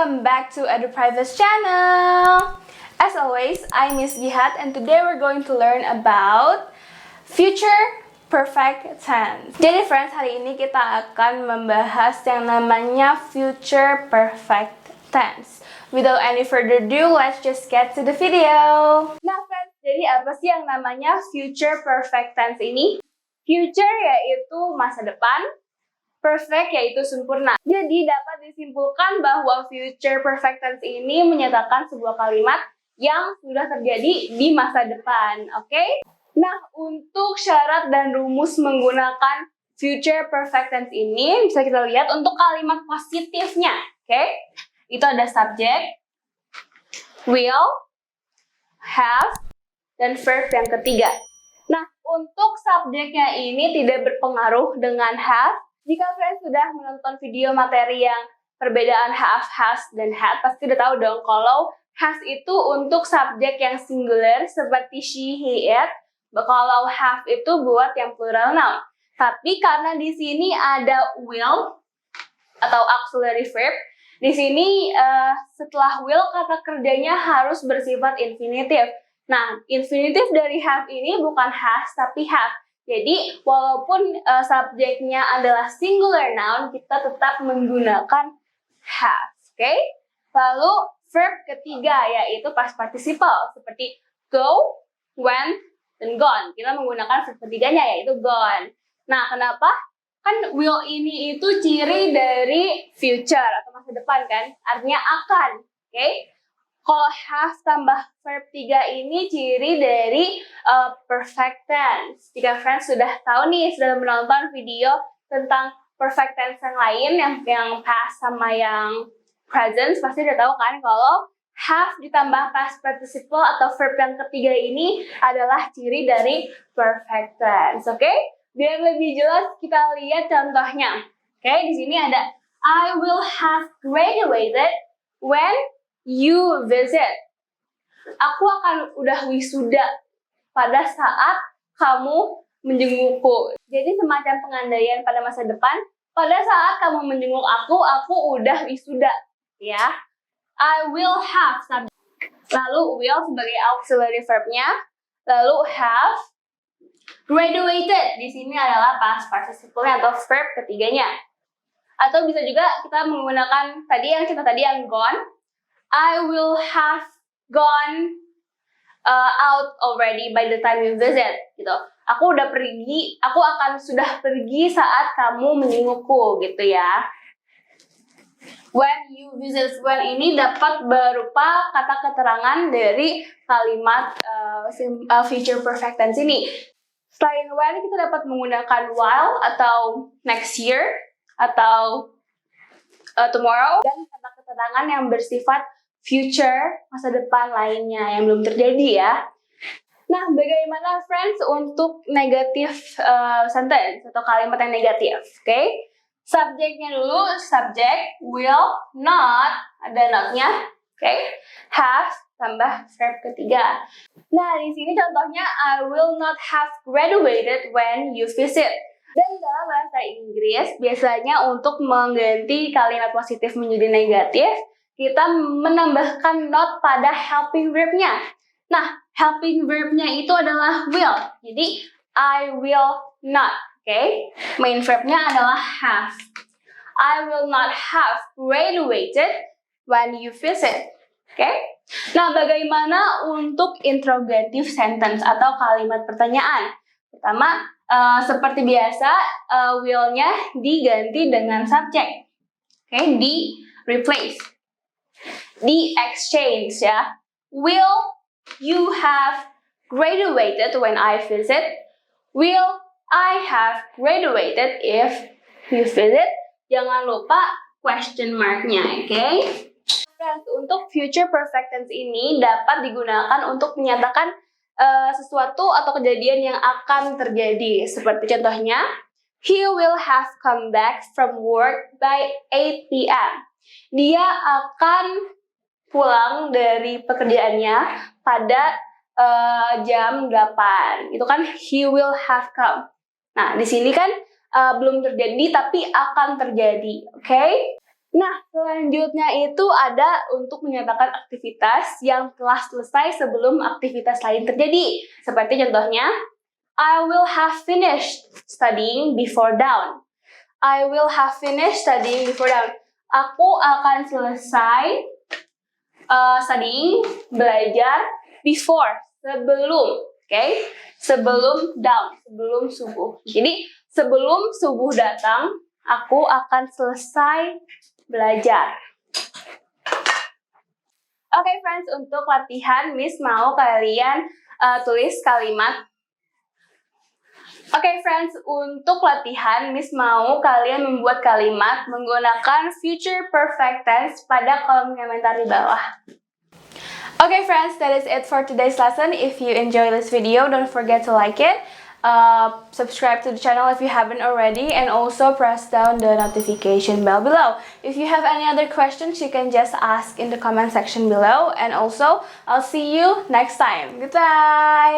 welcome back to EduPrivate's channel. As always, I'm Miss Jihad and today we're going to learn about future perfect tense. Jadi friends, hari ini kita akan membahas yang namanya future perfect tense. Without any further ado, let's just get to the video. Nah friends, jadi apa sih yang namanya future perfect tense ini? Future yaitu masa depan, perfect yaitu sempurna. Jadi dapat disimpulkan bahwa future perfect tense ini menyatakan sebuah kalimat yang sudah terjadi di masa depan. Oke? Nah, untuk syarat dan rumus menggunakan future perfect tense ini bisa kita lihat untuk kalimat positifnya. Oke? Itu ada subject, will, have, dan verb yang ketiga. Nah, untuk subjeknya ini tidak berpengaruh dengan have. Jika kalian sudah menonton video materi yang perbedaan have, has, dan had, pasti udah tahu dong kalau has itu untuk subjek yang singular seperti she, he, it. Kalau have itu buat yang plural noun. Tapi karena di sini ada will atau auxiliary verb, di sini setelah will kata kerjanya harus bersifat infinitive. Nah, infinitive dari have ini bukan has tapi have. Jadi, walaupun subjeknya adalah singular noun, kita tetap menggunakan have. Oke? Lalu, verb ketiga yaitu past participle, seperti go, went, dan gone. Kita menggunakan verb ketiganya yaitu gone. Nah, kenapa? Kan will ini itu ciri dari future atau masa depan kan? Artinya akan. Oke? Kalau have tambah verb 3 ini ciri dari perfect tense. Jika friends sudah tahu nih, sudah menonton video tentang perfect tense yang lain, yang past sama yang present, pasti udah tahu kan kalau have ditambah past participle atau verb yang ketiga ini adalah ciri dari perfect tense. Oke? Biar lebih jelas kita lihat contohnya. Oke, di sini ada I will have graduated when you visit. Aku akan udah wisuda pada saat kamu menjengukku. Jadi semacam pengandaian pada masa depan. Pada saat kamu menjenguk aku udah wisuda. Ya, I will have. Lalu will sebagai auxiliary verbnya. Lalu have. Graduated di sini adalah past participle atau verb ketiganya. Atau bisa juga kita menggunakan tadi yang gone. I will have gone out already by the time you visit, gitu. Aku akan sudah pergi saat kamu menjengukku, gitu ya. When you visit, when ini dapat berupa kata keterangan dari kalimat future perfect tense ini. Selain when, kita dapat menggunakan while atau next year atau tomorrow dan kata keterangan yang bersifat future, masa depan lainnya yang belum terjadi ya. Nah, bagaimana friends untuk negatif sentence atau kalimat yang negatif? Oke, subjeknya dulu, subject, will, not, ada not-nya, oke, have, tambah verb ketiga. Nah, di sini contohnya, I will not have graduated when you visit. Dan dalam bahasa Inggris, biasanya untuk mengganti kalimat positif menjadi negatif, kita menambahkan not pada helping verb-nya. Nah, helping verb-nya itu adalah will. Jadi, I will not. Oke? Main verb-nya adalah have. I will not have graduated when you visit. Oke? Nah, bagaimana untuk interrogative sentence atau kalimat pertanyaan? Pertama, seperti biasa, will-nya diganti dengan subject. Oke? Di replace. Di exchange ya. Will you have graduated when I visit? Will I have graduated if you visit? Jangan lupa question mark-nya, oke? Friends, untuk future perfect tense ini dapat digunakan untuk menyatakan sesuatu atau kejadian yang akan terjadi. Seperti contohnya, he will have come back from work by 8 p.m. Dia akan pulang dari pekerjaannya pada jam 8. Itu kan he will have come. Nah, di sini kan belum terjadi tapi akan terjadi. Oke? Nah, selanjutnya itu ada untuk menyatakan aktivitas yang telah selesai sebelum aktivitas lain terjadi. Seperti contohnya, I will have finished studying before dawn. I will have finished studying before dawn. Aku akan selesai studying, belajar, before, sebelum, okay? Sebelum dawn, sebelum subuh. Jadi, sebelum subuh datang, aku akan selesai belajar. Oke, friends, untuk latihan, Miss mau kalian tulis kalimat. Oke, friends, untuk latihan, Miss mau kalian membuat kalimat menggunakan future perfect tense pada kolom komentar di bawah. Okay, friends, that is it for today's lesson. If you enjoy this video, don't forget to like it. Subscribe to the channel if you haven't already, and also press down the notification bell below. If you have any other questions, you can just ask in the comment section below, and also I'll see you next time. Goodbye.